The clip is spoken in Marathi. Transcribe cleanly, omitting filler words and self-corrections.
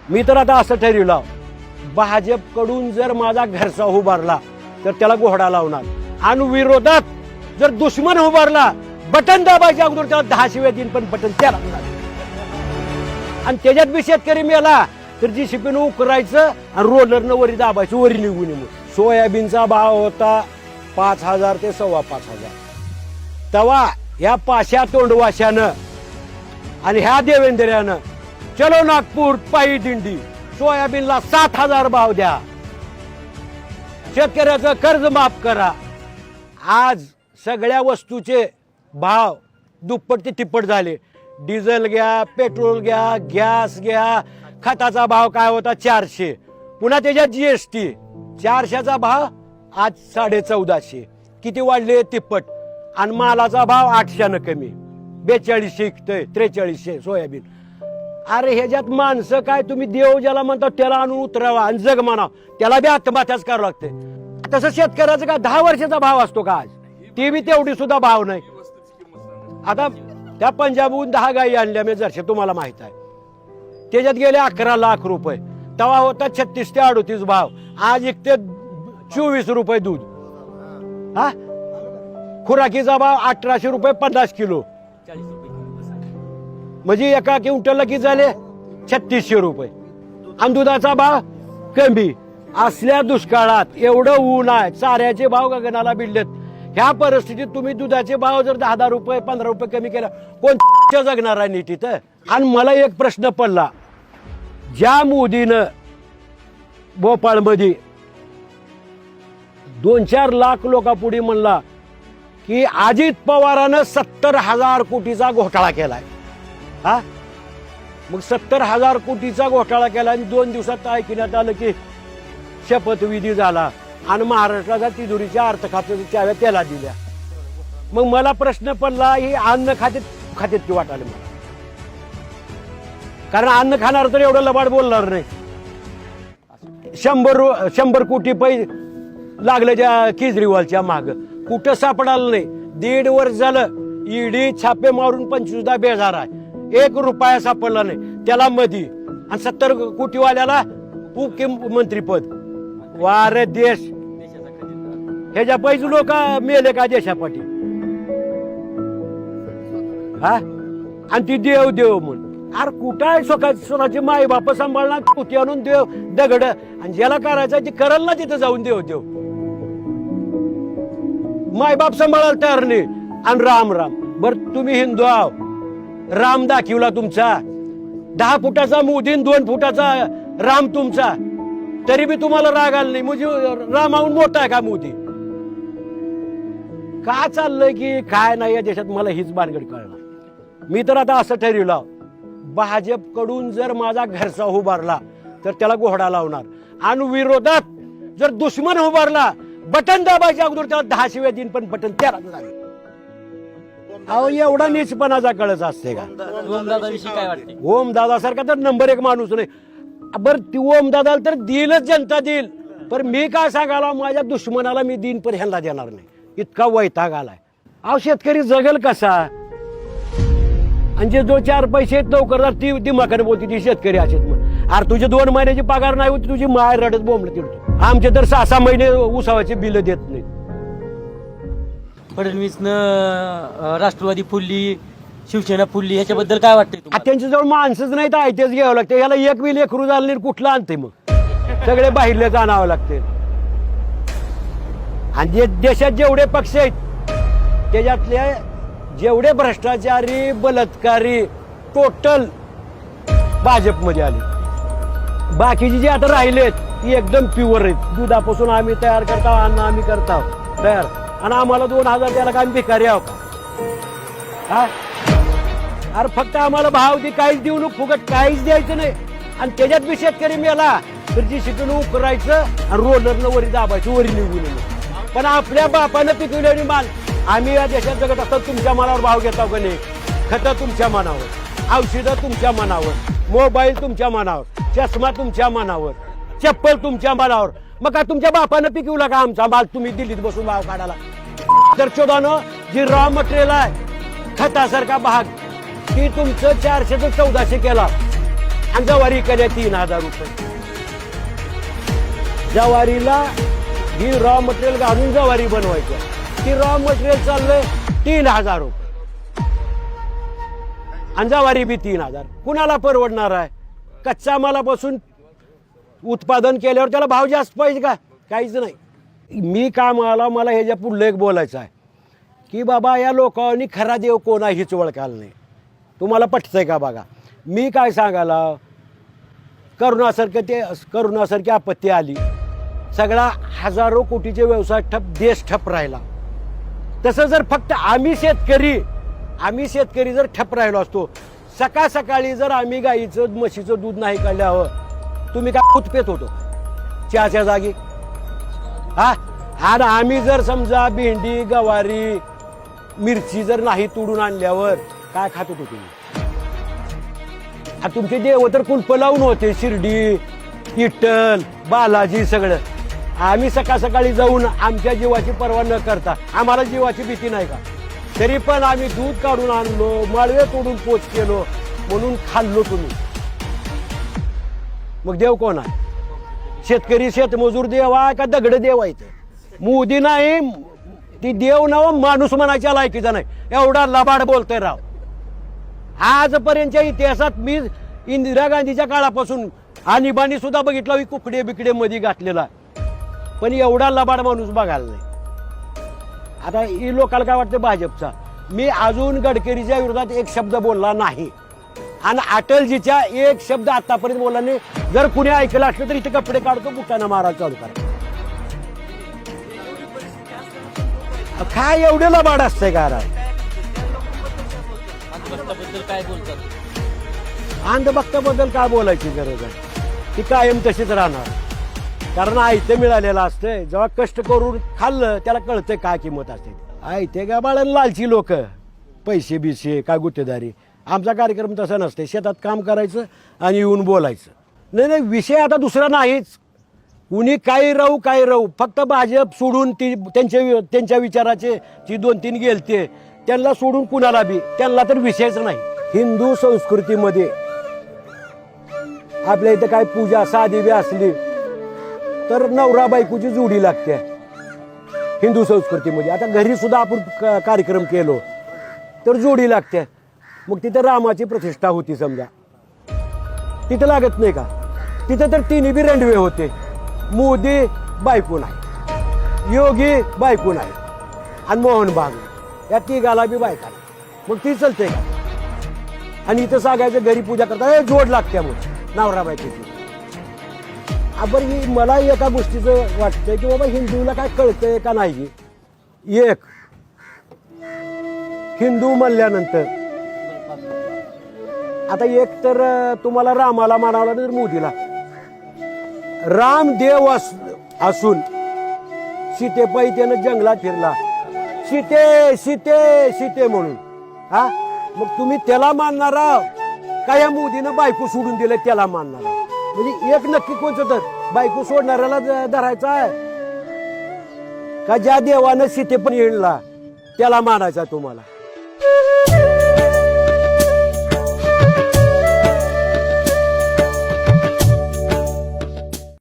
मी तर आता असं ठरवलं, भाजपकडून जर माझा घरचा उभारला तर त्याला घोडा लावणार, आणि विरोधात जर दुश्मन उभारला बटन दाबायच्या अगोदर त्याला 10 शिव्या देईन, पण बटन त्याला लागणार. आणि त्याच्यात बी शेतकरी मेला तर जी शिपीनं उकरायचं आणि रोलरनं वरी दाबायचं, वरी निघून येऊन. सोयाबीनचा भाव होता 5,000 ते 5,500. तेव्हा ह्या पाशा तोंडवाशानं आणि ह्या देवेंद्र्यानं चलो नागपूर पायी दिंडी, सोयाबीनला 7,000 भाव द्या, शेतकऱ्याचं कर्ज माफ करा. आज सगळ्या वस्तूचे भाव दुप्पट ते तिप्पट झाले. डिझेल घ्या, पेट्रोल घ्या, गॅस घ्या. खताचा भाव काय होता 400, पुन्हा त्याच्यात GST. 400चा भाव आज 1450. किती वाढले? तिप्पट. आणि मालाचा भाव 800 कमी, 4200 इकतोय, 4300 सोयाबीन. अरे ह्याच्यात माणसं काय, तुम्ही देव ज्याला म्हणता त्याला आणून उतरावा आणि जग म्हणाव, त्याला बी आत्महत्याच करावं लागते. तसं शेतकऱ्याचा का 10 वर्षाचा भाव असतो का आज? ती बी तेवढी सुद्धा भाव नाही. आता त्या पंजाबहून 10 गायी आणल्या मी, जरशे तुम्हाला माहित आहे, त्याच्यात गेले 11 लाख रुपये. तेव्हा होता 36 ते 38 भाव, आज इकते 24 रुपये दूध. हा, खुराकीचा भाव 1800 रुपये 50 किलो, म्हणजे एका क्विंटलला किती झाले? 3600 रुपये. आणि दुधाचा भाव कमी. असल्या दुष्काळात एवढं ऊन आहे, चाऱ्याचे भाव गगनाला भिडलेत. ह्या परिस्थितीत तुम्ही दुधाचे भाव जर 10 रुपये 15 रुपये कमी केला, कोण जगणार आहे नीट इथं? आणि मला एक प्रश्न पडला, ज्या मोदीनं भोपाळमध्ये 2-4 लाख लोकांपुढे म्हणला की अजित पवारानं 70,000 कोटीचा घोटाळा केलाय. हा, मग 70,000 कोटीचा घोटाळा केला आणि 2 दिवसात ऐकण्यात आलं की शपथविधी झाला आणि महाराष्ट्राच्या तिजोरीच्या अर्थ खात्याच्या चाव्या त्याला दिल्या. मग मला प्रश्न पडला, ही अन्न खात्यात की वाटाले मला, कारण अन्न खाणार तर एवढं लबाड बोलणार नाही. 100 कोटी पैसे लागले त्या केजरीवालच्या माग, कुठं सापडालं नाही. 1.5 वर्ष झालं ईडी छापे मारून 25 बेजार आहे, 1 रुपया सापडला नाही त्याला मधी. आणि 70 कोटीवाल्याला उपमुख्यमंत्रीपद. वारे देश, ह्याच्या पैसे लोक मेले का देशापाठी? हा, आणि ती देव देव म्हणून. अरे कुठं आहे स्वतःची माई बाप सांभाळणार, कुठे आणून देव दगड, आणि ज्याला करायचं ते करल ना तिथं जाऊन देव देव. मायबाप सांभाळायला तयार नाही. आणि राम राम. बर तुम्ही हिंदू आहो, राम दाखवला तुमचा, 10 फुटाचा मोदी 2 फुटाचा राम तुमचा, तरी बी तुम्हाला राग आला नाही. म्हणजे रामाहून मोठा आहे का मोदी? का चाललंय की काय नाही या देशात, मला हीच भानगड कळणार. मी तर आता असं ठरवलं, भाजपकडून जर माझा घरचा उभारला तर त्याला घोडा लावणार, आणि विरोधात जर दुश्मन उभारला बटन दाबायच्या अगोदर त्याला 10 शिव्या देईन, पण बटन त्याला लागेल. अहो एवढा नीचपणाचा कळच असते का? ओमदादाविषयी काय वाटते? ओमदादा सारखा तर नंबर 1 माणूस नाही. बर ती ओमदादाला तर देईलच, जनता देईल, पण मी काय सांगायला, माझ्या दुश्मनाला मी देईन पण ह्यांना देणार नाही, इतका वैताग आलाय. अहो शेतकरी जगल कसा? आणि जे 4 पैसे आहेत नोकरदार ती दिमाखाने बोलती ती शेतकरी असेल म्हणून. अरे तुझे 2 महिन्याची पगार नाही होती, तुझी माय रडत बोंबलं तिरतो. आमचे तर 6-6 महिने उसावाचे बिल देत नाहीत. फडणवीसनं राष्ट्रवादी फुलली, शिवसेना फुलली, ह्याच्याबद्दल काय वाटतंय तुम्हाला? त्यांच्याजवळ माणसंच नाही तर आयतेच घ्यावं लागतं. याला 1 बी लेकरू झालं नाही, कुठलं आणते मग? सगळे बाहेरले जाणावं लागते. आणि जे देशात जेवढे पक्ष आहेत त्याच्यातले जेवढे भ्रष्टाचारी बलात्कारी टोटल भाजपमध्ये आले. बाकीचे जे आता राहिलेत ती एकदम प्युअर आहेत. दुधापासून आम्ही तयार करतो, अन्न आम्ही करतो तयार, आणि आम्हाला 2,000 द्यायला का आम्ही भिकारी आहोत का? अरे फक्त आम्हाला भाव दे, काहीच देऊ नको, फुकट काहीच द्यायचं नाही. आणि त्याच्यात बी शेतकरी मेला तर जी शिकून उकरायचं आणि रोलरनं वरी दाबायचं, वरी निघून येणं. पण आपल्या बापानं पिकवलेली माल आम्ही या देशात जगत असतात. तुमच्या मनावर भाव घेता का नाही? खतं तुमच्या मनावर, औषधं तुमच्या मनावर, मोबाईल तुमच्या मनावर, चष्मा तुमच्या मनावर, चप्पल तुमच्या मनावर. मग का तुमच्या बापानं पिकवला का आमचा माल तुम्ही दिल्लीत बसून भाव काढाला? तर चोदानं जी रॉ मटेरियल आहे खतासारखा भाग, ती तुमचं 400 ते 1400 केला. आणि ज्वारी कद्या 3,000 रुपये. ज्वारीला ही रॉ मटेरियल घालून ज्वारी बनवायचं, ती रॉ मटेरियल चाललंय 3,000 रुपये आणि ज्वारी बी 3,000. कुणाला परवडणार आहे? कच्च्या मालापासून उत्पादन केल्यावर त्याला भाव जास्त पाहिजे का? काहीच नाही. मी मला ह्याच्या पुढलं एक बोलायचं आहे की बाबा या लोकांनी खरा देव कोण आहे हीच ओळखायला नाही. तुम्हाला पटतंय का बघा. मी काय सांगायला, करोनासारखी आपत्ती आली, सगळा हजारो कोटीचे व्यवसाय ठप, देश ठप राहिला. तसं जर फक्त आम्ही शेतकरी जर ठप राहिलो असतो, सकाळी जर आम्ही गाईचं म्हशीचं दूध नाही काढल्यावर तुम्ही काय दूध पेत होतो चहाच्या जागी? हा, आणि आम्ही जर समजा भेंडी गवारी मिरची जर नाही तोडून आणल्यावर काय खात होतो तुम्ही? तुमचे देव तर कुलप लावून होते, शिर्डी इट्टल बालाजी सगळं. आम्ही सकाळी जाऊन आमच्या जीवाची पर्वा न करता, आम्हाला जीवाची भीती नाही का, तरी पण आम्ही दूध काढून आणलो, माळवे तोडून पोच केलो म्हणून खाल्लो तुम्ही. मग देव कोण आहे? शेतकरी शेतमजूर देव आहे का दगड देव आहे? मोदी नाही, ती देव नाव माणूस म्हणायच्या लायकीचा नाही. एवढा लबाड बोलतोय राव. आजपर्यंतच्या इतिहासात मी इंदिरा गांधीच्या काळापासून आणीबाणी सुद्धा बघितला, कुकडे बिकडे मध्ये घातलेला, पण एवढा लबाड माणूस बघायला नाही. आता ही लोकांना काय वाटतं भाजपचा? मी अजून गडकरीच्या विरोधात एक शब्द बोलला नाही आणि अटलजीच्या एक शब्द आतापर्यंत बोलला नाही. जर कुणी ऐकलं असलं तर इथे कपडे काढतो, बुटानं मारायला चालू करा. काय एवढे लबाड असतंय का? काय बोलतात? अंधभक्ताबद्दल काय बोलायची गरज आहे? ती कायम तशीच राहणार. कारण आयतं मिळालेलं असतंय. जेव्हा कष्ट करून खाल्लं त्याला कळतंय काय किंमत असते. आयते का बाळा लालची लोक, पैसे बिसे काय गुत्तेदारी. आमचा कार्यक्रम तसा नसते. शेतात काम करायचं आणि येऊन बोलायचं. नाही, विषय आता दुसरा नाहीच. कुणी काही राहू, फक्त भाजप सोडून ती त्यांच्या विचाराचे ती 2-3 गेलते, त्यांना सोडून कुणाला बी त्यांना तर विषयच नाही. हिंदू संस्कृतीमध्ये आपल्या इथं काय पूजा साधी बी असली तर नवरा बायकोची जोडी लागते हिंदू संस्कृतीमध्ये. आता घरी सुद्धा आपण कार्यक्रम केलो तर जोडी लागते. मग तिथं रामाची प्रतिष्ठा होती समजा, तिथं लागत नाही का? तिथं तर तिन्ही बी रेंडवे होते. मोदी बायको नाही, योगी बायको नाही आणि मोहन बाग या तिघाला बी बायका नाही. मग ती चलते का? आणि इथं सांगायचं घरी पूजा करता जोड लागते मग नवरा बायकोची. बरं, ही मला एका गोष्टीचं वाटतंय की बाबा हिंदूला काय कळतंय का नाही. एक हिंदू म्हणल्यानंतर आता एक तर तुम्हाला रामाला मानावं तर मोदीला. राम देव असून सीतेपायी त्यानं जंगलात फिरला, सीते सीते सीते म्हणून. हा, मग तुम्ही त्याला मानणारा का या मोदीनं बायको सोडून दिलं त्याला मानणारा? म्हणजे एक नक्की कोणतं तर बायको सोडणाऱ्याला धरायचा आहे का ज्या देवानं सीते पण येणला त्याला मानायचा तुम्हाला?